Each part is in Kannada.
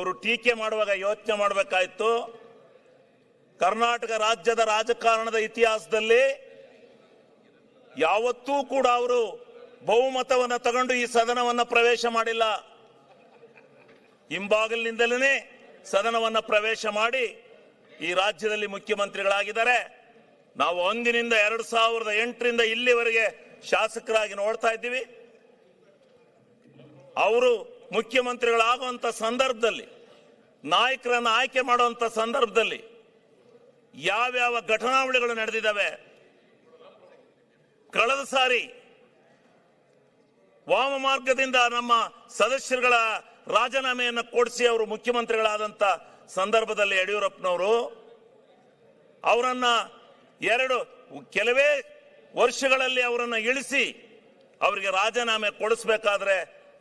ಅವರು ಟೀಕೆ ಮಾಡುವಾಗ ಯೋಚನೆ ಮಾಡಬೇಕಾಯ್ತು. ಕರ್ನಾಟಕ ರಾಜ್ಯದ ರಾಜಕಾರಣದ ಇತಿಹಾಸದಲ್ಲಿ ಯಾವತ್ತೂ ಕೂಡ ಅವರು ಬಹುಮತವನ್ನು ತಗೊಂಡು ಈ ಸದನವನ್ನು ಪ್ರವೇಶ ಮಾಡಿಲ್ಲ. ಹಿಂಬಾಗಿಲಿನಿಂದಲೇ ಸದನವನ್ನು ಪ್ರವೇಶ ಮಾಡಿ ಈ ರಾಜ್ಯದಲ್ಲಿ ಮುಖ್ಯಮಂತ್ರಿಗಳಾಗಿದ್ದಾರೆ. ನಾವು ಅಂದಿನಿಂದ 2008ರಿಂದ ಇಲ್ಲಿವರೆಗೆ ಶಾಸಕರಾಗಿ ನೋಡ್ತಾ ಇದ್ದೀವಿ. ಅವರು ಮುಖ್ಯಮಂತ್ರಿಗಳಾಗುವಂತ ಸಂದರ್ಭದಲ್ಲಿ, ನಾಯಕರನ್ನು ಆಯ್ಕೆ ಮಾಡುವಂತ ಸಂದರ್ಭದಲ್ಲಿ ಯಾವ್ಯಾವ ಘಟನಾವಳಿಗಳು ನಡೆದಿದ್ದಾವೆ. ಕಳೆದ ಸಾರಿ ವಾಮ ಮಾರ್ಗದಿಂದ ನಮ್ಮ ಸದಸ್ಯರುಗಳ ರಾಜೀನಾಮೆಯನ್ನು ಕೊಡಿಸಿ ಅವರು ಮುಖ್ಯಮಂತ್ರಿಗಳಾದಂತ ಸಂದರ್ಭದಲ್ಲಿ ಯಡಿಯೂರಪ್ಪನವರು ಅವರನ್ನ ಕೆಲವೇ ವರ್ಷಗಳಲ್ಲಿ ಅವರನ್ನ ಇಳಿಸಿ ಅವರಿಗೆ ರಾಜೀನಾಮೆ ಕೊಡಿಸಬೇಕಾದ್ರೆ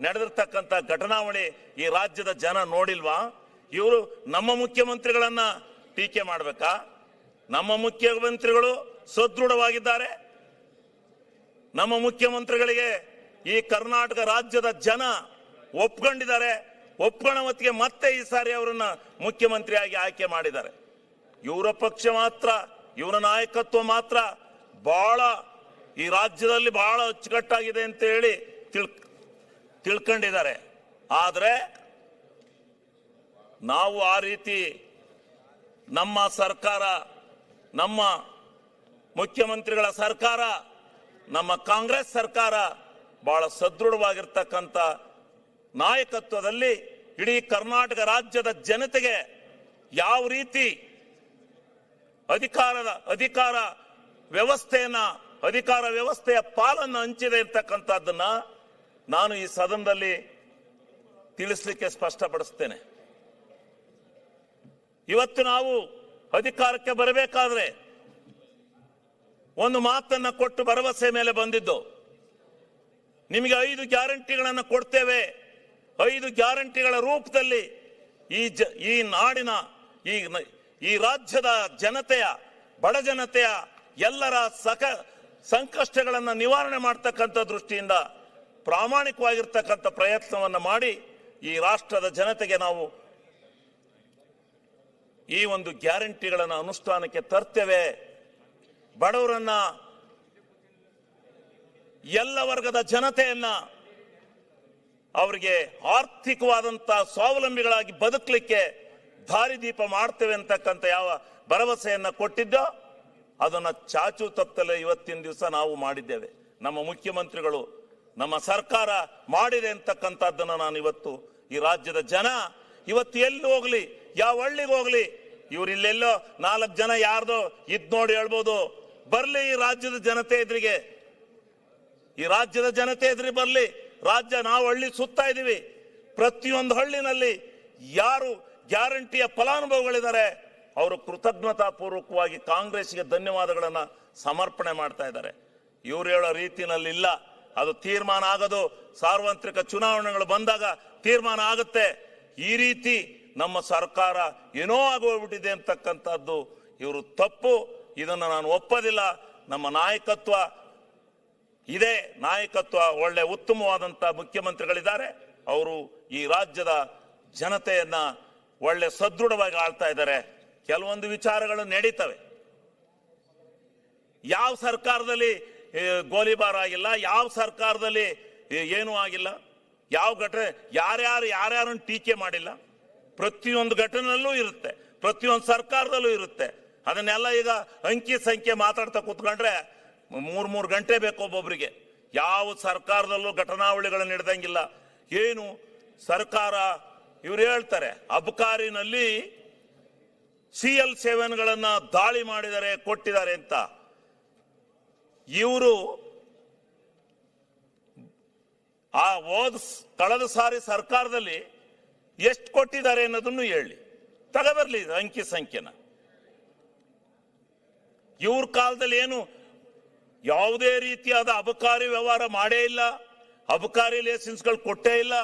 ನಡೆದಿರ್ತಕ್ಕಂಥ ಘಟನಾವಳಿ ಈ ರಾಜ್ಯದ ಜನ ನೋಡಿಲ್ವಾ? ಇವರು ನಮ್ಮ ಮುಖ್ಯಮಂತ್ರಿಗಳನ್ನ ಟೀಕೆ ಮಾಡಬೇಕಾ? ನಮ್ಮ ಮುಖ್ಯಮಂತ್ರಿಗಳು ಸದೃಢವಾಗಿದ್ದಾರೆ. ನಮ್ಮ ಮುಖ್ಯಮಂತ್ರಿಗಳಿಗೆ ಈ ಕರ್ನಾಟಕ ರಾಜ್ಯದ ಜನ ಒಪ್ಕೊಂಡಿದ್ದಾರೆ. ಒಪ್ಕೊಳ್ಳೋ ಹೊತ್ತಿಗೆ ಮತ್ತೆ ಈ ಸಾರಿ ಅವರನ್ನ ಮುಖ್ಯಮಂತ್ರಿಯಾಗಿ ಆಯ್ಕೆ ಮಾಡಿದ್ದಾರೆ. ಇವರ ಪಕ್ಷ ಮಾತ್ರ, ಇವರ ನಾಯಕತ್ವ ಮಾತ್ರ ಬಹಳ ಈ ರಾಜ್ಯದಲ್ಲಿ ಬಹಳ ಅಚ್ಚುಕಟ್ಟಾಗಿದೆ ಅಂತ ಹೇಳಿ ತಿಳ್ಕೊಂಡಿದ್ದಾರೆ. ಆದ್ರೆ ನಾವು ಆ ರೀತಿ ನಮ್ಮ ಸರ್ಕಾರ, ನಮ್ಮ ಮುಖ್ಯಮಂತ್ರಿಗಳ ಸರ್ಕಾರ, ನಮ್ಮ ಕಾಂಗ್ರೆಸ್ ಸರ್ಕಾರ ಬಹಳ ಸದೃಢವಾಗಿರ್ತಕ್ಕಂಥ ನಾಯಕತ್ವದಲ್ಲಿ ಇಡೀ ಕರ್ನಾಟಕ ರಾಜ್ಯದ ಜನತೆಗೆ ಯಾವ ರೀತಿ ಅಧಿಕಾರ ವ್ಯವಸ್ಥೆಯ ಪಾಲನ್ನು ಹಂಚಿದೆ ಇರ್ತಕ್ಕಂಥದ್ದನ್ನ ನಾನು ಈ ಸದನದಲ್ಲಿ ತಿಳಿಸಲಿಕ್ಕೆ ಸ್ಪಷ್ಟಪಡಿಸ್ತೇನೆ. ಇವತ್ತು ನಾವು ಅಧಿಕಾರಕ್ಕೆ ಬರಬೇಕಾದ್ರೆ ಒಂದು ಮಾತನ್ನ ಕೊಟ್ಟು ಭರವಸೆ ಮೇಲೆ ಬಂದಿದ್ದು, ನಿಮಗೆ 5 ಗ್ಯಾರಂಟಿಗಳನ್ನು ಕೊಡ್ತೇವೆ. 5 ಗ್ಯಾರಂಟಿಗಳ ರೂಪದಲ್ಲಿ ಈ ನಾಡಿನ ಈ ರಾಜ್ಯದ ಜನತೆಯ, ಬಡ ಜನತೆಯ ಎಲ್ಲರ ಸಂಕಷ್ಟಗಳನ್ನು ನಿವಾರಣೆ ಮಾಡತಕ್ಕಂಥ ದೃಷ್ಟಿಯಿಂದ ಪ್ರಾಮಾಣಿಕವಾಗಿರ್ತಕ್ಕಂಥ ಪ್ರಯತ್ನವನ್ನು ಮಾಡಿ ಈ ರಾಷ್ಟ್ರದ ಜನತೆಗೆ ನಾವು ಈ ಒಂದು ಗ್ಯಾರಂಟಿಗಳನ್ನು ಅನುಷ್ಠಾನಕ್ಕೆ ತರ್ತೇವೆ. ಬಡವರನ್ನ, ಎಲ್ಲ ವರ್ಗದ ಜನತೆಯನ್ನ ಅವರಿಗೆ ಆರ್ಥಿಕವಾದಂತ ಸ್ವಾವಲಂಬಿಗಳಾಗಿ ಬದುಕಲಿಕ್ಕೆ ದಾರಿದೀಪ ಮಾಡ್ತೇವೆ ಅಂತಕ್ಕಂಥ ಯಾವ ಭರವಸೆಯನ್ನ ಕೊಟ್ಟಿದ್ದೋ ಅದನ್ನ ಚಾಚು ತಪ್ಪಲೆ ಇವತ್ತಿನ ದಿವಸ ನಾವು ಮಾಡಿದ್ದೇವೆ. ನಮ್ಮ ಮುಖ್ಯಮಂತ್ರಿಗಳು, ನಮ್ಮ ಸರ್ಕಾರ ಮಾಡಿದೆ ಅಂತಕ್ಕಂಥದ್ದನ್ನ ನಾನು ಇವತ್ತು ಈ ರಾಜ್ಯದ ಜನ ಇವತ್ತು ಎಲ್ಲಿ ಹೋಗ್ಲಿ, ಯಾವ ಹಳ್ಳಿಗೆ ಹೋಗ್ಲಿ, ಇವ್ರು ಇಲ್ಲೆಲ್ಲೋ 4 ಜನ ಯಾರ್ದೋ ನೋಡಿ ಹೇಳ್ಬೋದು, ಬರ್ಲಿ ಈ ರಾಜ್ಯದ ಜನತೆ ಎದುರಿಗೆ, ಈ ರಾಜ್ಯದ ಜನತೆ ಎದುರಿಗೆ ಬರ್ಲಿ. ರಾಜ್ಯ ನಾವು ಹಳ್ಳಿ ಸುತ್ತಾ ಇದೀವಿ. ಪ್ರತಿಯೊಂದು ಹಳ್ಳಿನಲ್ಲಿ ಯಾರು ಗ್ಯಾರಂಟಿಯ ಫಲಾನುಭವಿಗಳಿದ್ದಾರೆ ಅವರು ಕೃತಜ್ಞತಾ ಪೂರ್ವಕವಾಗಿ ಕಾಂಗ್ರೆಸ್ಗೆ ಧನ್ಯವಾದಗಳನ್ನ ಸಮರ್ಪಣೆ ಮಾಡ್ತಾ ಇದ್ದಾರೆ. ಇವ್ರು ಹೇಳೋ ರೀತಿನಲ್ಲಿ ಇಲ್ಲ. ಅದು ತೀರ್ಮಾನ ಆಗೋದು ಸಾರ್ವತ್ರಿಕ ಚುನಾವಣೆಗಳು ಬಂದಾಗ ತೀರ್ಮಾನ ಆಗುತ್ತೆ. ಈ ರೀತಿ ನಮ್ಮ ಸರ್ಕಾರ ಏನೋ ಆಗೋಗ್ಬಿಟ್ಟಿದೆ ಅಂತಕ್ಕಂಥದ್ದು ಇವರು ತಪ್ಪು. ಇದನ್ನು ನಾನು ಒಪ್ಪೋದಿಲ್ಲ. ನಮ್ಮ ನಾಯಕತ್ವ ಇದೆ, ನಾಯಕತ್ವ ಒಳ್ಳೆ ಉತ್ತಮವಾದಂತ ಮುಖ್ಯಮಂತ್ರಿಗಳಿದ್ದಾರೆ. ಅವರು ಈ ರಾಜ್ಯದ ಜನತೆಯನ್ನ ಒಳ್ಳೆ ಸದೃಢವಾಗಿ ಆಳ್ತಾ ಇದ್ದಾರೆ. ಕೆಲವೊಂದು ವಿಚಾರಗಳು ನಡೀತವೆ. ಯಾವ ಸರ್ಕಾರದಲ್ಲಿ ಗೋಲಿಬಾರ್ ಆಗಿಲ್ಲ, ಯಾವ ಸರ್ಕಾರದಲ್ಲಿ ಏನೂ ಆಗಿಲ್ಲ, ಯಾವ ಘಟನೆ ಯಾರ್ಯಾರನ್ನು ಟೀಕೆ ಮಾಡಿಲ್ಲ. ಪ್ರತಿಯೊಂದು ಘಟನೆಯಲ್ಲೂ ಇರುತ್ತೆ, ಪ್ರತಿಯೊಂದು ಸರ್ಕಾರದಲ್ಲೂ ಇರುತ್ತೆ. ಅದನ್ನೆಲ್ಲ ಈಗ ಅಂಕಿ ಸಂಖ್ಯೆ ಮಾತಾಡ್ತಾ ಕೂತ್ಕೊಂಡ್ರೆ 3 ಗಂಟೆ ಬೇಕು ಒಬ್ಬೊಬ್ಬರಿಗೆ. ಯಾವ ಸರ್ಕಾರದಲ್ಲೂ ಘಟನಾವಳಿಗಳು ನಡೆದಂಗಿಲ್ಲ. ಏನು ಸರ್ಕಾರ ಇವ್ರು ಹೇಳ್ತಾರೆ ಅಬಕಾರಿನಲ್ಲಿ CL7ಗಳನ್ನ ದಾಳಿ ಮಾಡಿದ್ದಾರೆ, ಕೊಟ್ಟಿದ್ದಾರೆ ಅಂತ. ಇವರು ಕಳೆದ ಸಾರಿ ಸರ್ಕಾರದಲ್ಲಿ ಎಷ್ಟು ಕೊಟ್ಟಿದ್ದಾರೆ ಅನ್ನೋದನ್ನು ಹೇಳಿ, ತಗಬರ್ಲಿ ಅಂಕಿ ಸಂಖ್ಯೆನ. ಇವ್ರ ಕಾಲದಲ್ಲಿ ಏನು ಯಾವುದೇ ರೀತಿಯಾದ ಅಬಕಾರಿ ವ್ಯವಹಾರ ಮಾಡೇ ಇಲ್ಲ, ಅಬಕಾರಿ ಲೈಸೆನ್ಸ್ಗಳು ಕೊಟ್ಟೇ ಇಲ್ಲ.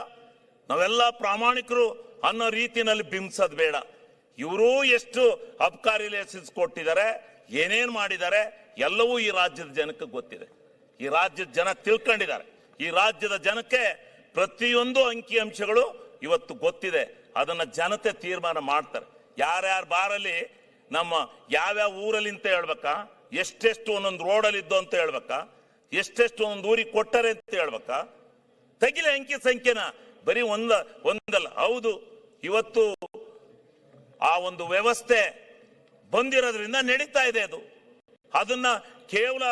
ನಾವೆಲ್ಲ ಪ್ರಾಮಾಣಿಕರು ಅನ್ನೋ ರೀತಿಯಲ್ಲಿ ಬಿಂಬಿಸೋದು ಬೇಡ. ಇವರು ಎಷ್ಟು ಅಬಕಾರಿ ಲೈಸೆನ್ಸ್ ಕೊಟ್ಟಿದ್ದಾರೆ, ಏನೇನ್ ಮಾಡಿದ್ದಾರೆ ಎಲ್ಲವೂ ಈ ರಾಜ್ಯದ ಜನಕ್ಕೆ ಗೊತ್ತಿದೆ. ಈ ರಾಜ್ಯದ ಜನ ತಿಳ್ಕೊಂಡಿದ್ದಾರೆ. ಈ ರಾಜ್ಯದ ಜನಕ್ಕೆ ಪ್ರತಿಯೊಂದು ಅಂಕಿ ಅಂಶಗಳು ಇವತ್ತು ಗೊತ್ತಿದೆ. ಅದನ್ನ ಜನತೆ ತೀರ್ಮಾನ ಮಾಡ್ತಾರೆ. ಯಾರ್ಯಾರು ಬಾರಲ್ಲಿ ನಮ್ಮ ಯಾವ್ಯಾವ ಊರಲ್ಲಿ ಅಂತ ಹೇಳ್ಬೇಕಾ, ಎಷ್ಟೆಷ್ಟು ಒಂದೊಂದು ರೋಡಲ್ಲಿ ಇದ್ದು ಅಂತ ಹೇಳ್ಬೇಕಾ, ಎಷ್ಟೆಷ್ಟು ಒಂದೊಂದು ಊರಿಗೆ ಕೊಟ್ಟರೆ ಅಂತ ಹೇಳ್ಬೇಕಾ, ತೆಗಿಲೆ ಅಂಕಿ ಸಂಖ್ಯೆನ. ಬರೀ ಒಂದಲ್ಲ. ಹೌದು, ಇವತ್ತು ಆ ಒಂದು ವ್ಯವಸ್ಥೆ ಬಂದಿರೋದ್ರಿಂದ ನಡೀತಾ ಇದೆ. ಅದನ್ನ ಕೇವಲ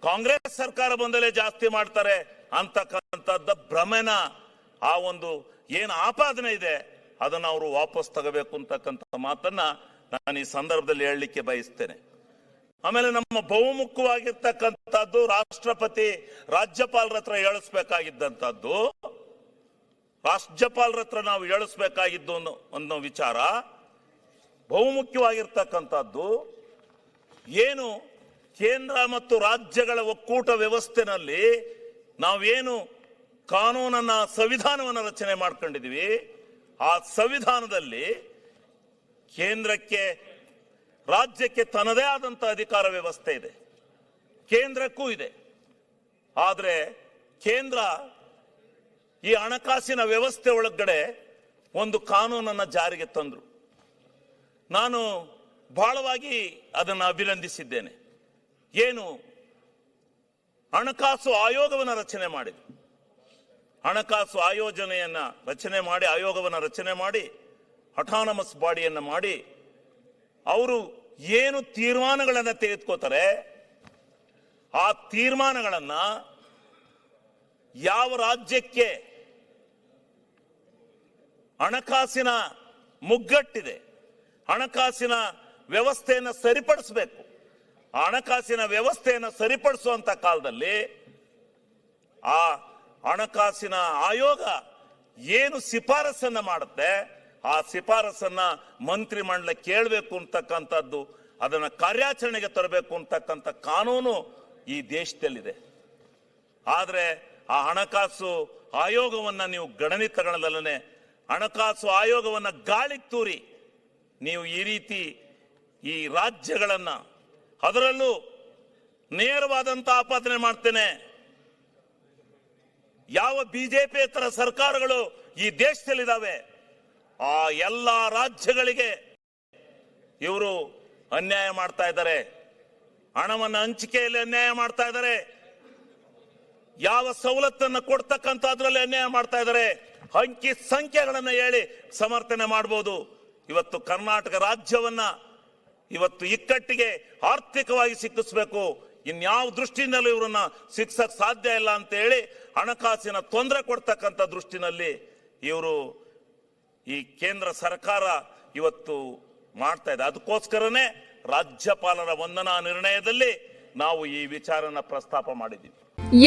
ಕಾಂಗ್ರೆಸ್ ಸರ್ಕಾರ ಬಂದಲೇ ಜಾಸ್ತಿ ಮಾಡ್ತಾರೆ ಅಂತಕ್ಕಂಥದ್ದ ಭ್ರಮೆನ, ಆ ಒಂದು ಏನು ಆಪಾದನೆ ಇದೆ ಅದನ್ನ ಅವರು ವಾಪಸ್ ತಗೋಬೇಕು ಅಂತಕ್ಕಂಥ ಮಾತನ್ನ ನಾನು ಈ ಸಂದರ್ಭದಲ್ಲಿ ಹೇಳಲಿಕ್ಕೆ ಬಯಸ್ತೇನೆ. ಆಮೇಲೆ ನಮ್ಮ ಬಹುಮುಖವಾಗಿರ್ತಕ್ಕಂಥದ್ದು ರಾಷ್ಟ್ರಪತಿ ರಾಜ್ಯಪಾಲರ ಹತ್ರ ಹೇಳಿಸ್ಬೇಕಾಗಿದ್ದಂಥದ್ದು, ರಾಜ್ಯಪಾಲರ ಹತ್ರ ನಾವು ಹೇಳಿಸ್ಬೇಕಾಗಿದ್ದು ಅನ್ನೋ ವಿಚಾರ ಬಹುಮುಖ್ಯವಾಗಿರ್ತಕ್ಕಂಥದ್ದು. ಏನು ಕೇಂದ್ರ ಮತ್ತು ರಾಜ್ಯಗಳ ಒಕ್ಕೂಟ ವ್ಯವಸ್ಥೆನಲ್ಲಿ ನಾವೇನು ಕಾನೂನನ್ನ, ಸಂವಿಧಾನವನ್ನು ರಚನೆ ಮಾಡ್ಕೊಂಡಿದೀವಿ, ಆ ಸಂವಿಧಾನದಲ್ಲಿ ಕೇಂದ್ರಕ್ಕೆ, ರಾಜ್ಯಕ್ಕೆ ತನ್ನದೇ ಆದಂತ ಅಧಿಕಾರ ವ್ಯವಸ್ಥೆ ಇದೆ, ಕೇಂದ್ರಕ್ಕೂ ಇದೆ. ಆದರೆ ಕೇಂದ್ರ ಈ ಹಣಕಾಸಿನ ವ್ಯವಸ್ಥೆ ಒಳಗಡೆ ಒಂದು ಕಾನೂನನ್ನ ಜಾರಿಗೆ ತಂದ್ರು. ನಾನು ಬಹಳವಾಗಿ ಅದನ್ನು ಅಭಿನಂದಿಸಿದ್ದೇನೆ. ಏನು ಹಣಕಾಸು ಆಯೋಗವನ್ನು ರಚನೆ ಮಾಡಿದ್ರು. ಹಣಕಾಸು ಆಯೋಗವನ್ನು ರಚನೆ ಮಾಡಿ ಅಟಾನಮಸ್ ಬಾಡಿಯನ್ನ ಮಾಡಿ ಅವರು ಏನು ತೀರ್ಮಾನಗಳನ್ನು ತೆಗೆದುಕೋತಾರೆ, ಆ ತೀರ್ಮಾನಗಳನ್ನ ಯಾವ ರಾಜ್ಯಕ್ಕೆ ಹಣಕಾಸಿನ ಮುಗ್ಗಟ್ಟಿದೆ, ಹಣಕಾಸಿನ ವ್ಯವಸ್ಥೆಯನ್ನು ಸರಿಪಡಿಸಬೇಕು. ಆ ಹಣಕಾಸಿನ ವ್ಯವಸ್ಥೆಯನ್ನು ಸರಿಪಡಿಸುವಂತ ಕಾಲದಲ್ಲಿ ಆ ಹಣಕಾಸಿನ ಆಯೋಗ ಏನು ಶಿಫಾರಸನ್ನ ಮಾಡುತ್ತೆ, ಆ ಶಿಫಾರಸನ್ನ ಮಂತ್ರಿ ಮಂಡಲ ಕೇಳಬೇಕು ಅಂತಕ್ಕಂಥದ್ದು, ಅದನ್ನ ಕಾರ್ಯಾಚರಣೆಗೆ ತರಬೇಕು ಅಂತಕ್ಕಂಥ ಕಾನೂನು ಈ ದೇಶದಲ್ಲಿದೆ. ಆದ್ರೆ ಆ ಹಣಕಾಸು ಆಯೋಗವನ್ನ ನೀವು ಗಣನೆ ತಗೊಳ್ಳದಲ್ಲೇ ಹಣಕಾಸು ಆಯೋಗವನ್ನ ಗಾಳಿಗೆ ತೂರಿ ನೀವು ಈ ರೀತಿ ಈ ರಾಜ್ಯಗಳನ್ನ, ಅದರಲ್ಲೂ ನೇರವಾದಂತ ಆಪಾದನೆ ಮಾಡ್ತೇನೆ, ಯಾವ ಬಿಜೆಪಿಯೇತರ ಸರ್ಕಾರಗಳು ಈ ದೇಶದಲ್ಲಿದ್ದಾವೆ ಆ ಎಲ್ಲ ರಾಜ್ಯಗಳಿಗೆ ಇವರು ಅನ್ಯಾಯ ಮಾಡ್ತಾ ಇದ್ದಾರೆ, ಹಣವನ್ನು ಹಂಚಿಕೆಯಲ್ಲಿ ಅನ್ಯಾಯ ಮಾಡ್ತಾ ಇದ್ದಾರೆ, ಯಾವ ಸವಲತ್ತನ್ನು ಕೊಡ್ತಕ್ಕಂಥದ್ರಲ್ಲಿ ಅನ್ಯಾಯ ಮಾಡ್ತಾ ಇದ್ದಾರೆ. ಅಂಕಿ ಸಂಖ್ಯೆಗಳನ್ನ ಹೇಳಿ ಸಮರ್ಥನೆ ಮಾಡಬಹುದು. ಇವತ್ತು ಕರ್ನಾಟಕ ರಾಜ್ಯವನ್ನ ಇವತ್ತು ಇಕ್ಕಟ್ಟಿಗೆ ಆರ್ಥಿಕವಾಗಿ ಸಿಕ್ಕಿಸಬೇಕು, ಇನ್ಯಾವ ದೃಷ್ಟಿಯಿಂದಲೂ ಇವರನ್ನ ಸಿಕ್ಸಕ್ ಸಾಧ್ಯ ಇಲ್ಲ ಅಂತ ಹೇಳಿ ಹಣಕಾಸಿನ ತೊಂದರೆ ಕೊಡ್ತಕ್ಕಂಥ ದೃಷ್ಟಿನಲ್ಲಿ ಇವರು ಈ ಕೇಂದ್ರ ಸರ್ಕಾರ ಇವತ್ತು ಮಾಡ್ತಾ ಇದೆ. ಅದಕ್ಕೋಸ್ಕರನೇ ರಾಜ್ಯಪಾಲರ ವಂದನಾ ನಿರ್ಣಯದಲ್ಲಿ ನಾವು ಈ ವಿಚಾರನ ಪ್ರಸ್ತಾಪ ಮಾಡಿದ್ದೀವಿ.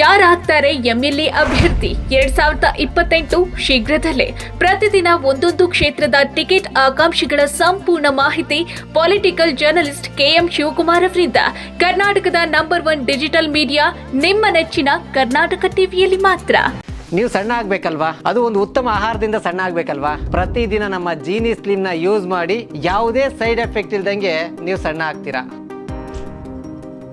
ಯಾರಾಗ್ತಾರೆ ಎಂಎಲ್ಎ ಅಭ್ಯರ್ಥಿ 2028 ಶೀಘ್ರದಲ್ಲೇ. ಪ್ರತಿದಿನ ಒಂದೊಂದು ಕ್ಷೇತ್ರದ ಟಿಕೆಟ್ ಆಕಾಂಕ್ಷಿಗಳ ಸಂಪೂರ್ಣ ಮಾಹಿತಿ ಪೊಲಿಟಿಕಲ್ ಜರ್ನಲಿಸ್ಟ್ KM ಶಿವಕುಮಾರ್ ಅವರಿಂದ. ಕರ್ನಾಟಕದ ನಂಬರ್ 1 ಡಿಜಿಟಲ್ ಮೀಡಿಯಾ ನಿಮ್ಮ ನೆಚ್ಚಿನ ಕರ್ನಾಟಕ ಟಿವಿಯಲ್ಲಿ ಮಾತ್ರ. ನೀವು ಸಣ್ಣ ಆಗ್ಬೇಕಲ್ವಾ? ಅದು ಒಂದು ಉತ್ತಮ ಆಹಾರದಿಂದ ಸಣ್ಣ ಆಗ್ಬೇಕಲ್ವಾ? ಪ್ರತಿದಿನ ನಮ್ಮ ಜೀನಿ ಸ್ಲಿಮ್ನ ಯೂಸ್ ಮಾಡಿ ಯಾವುದೇ ಸೈಡ್ ಎಫೆಕ್ಟ್ ಇಲ್ದಂಗೆ ನೀವು ಸಣ್ಣ ಆಗ್ತೀರಾ.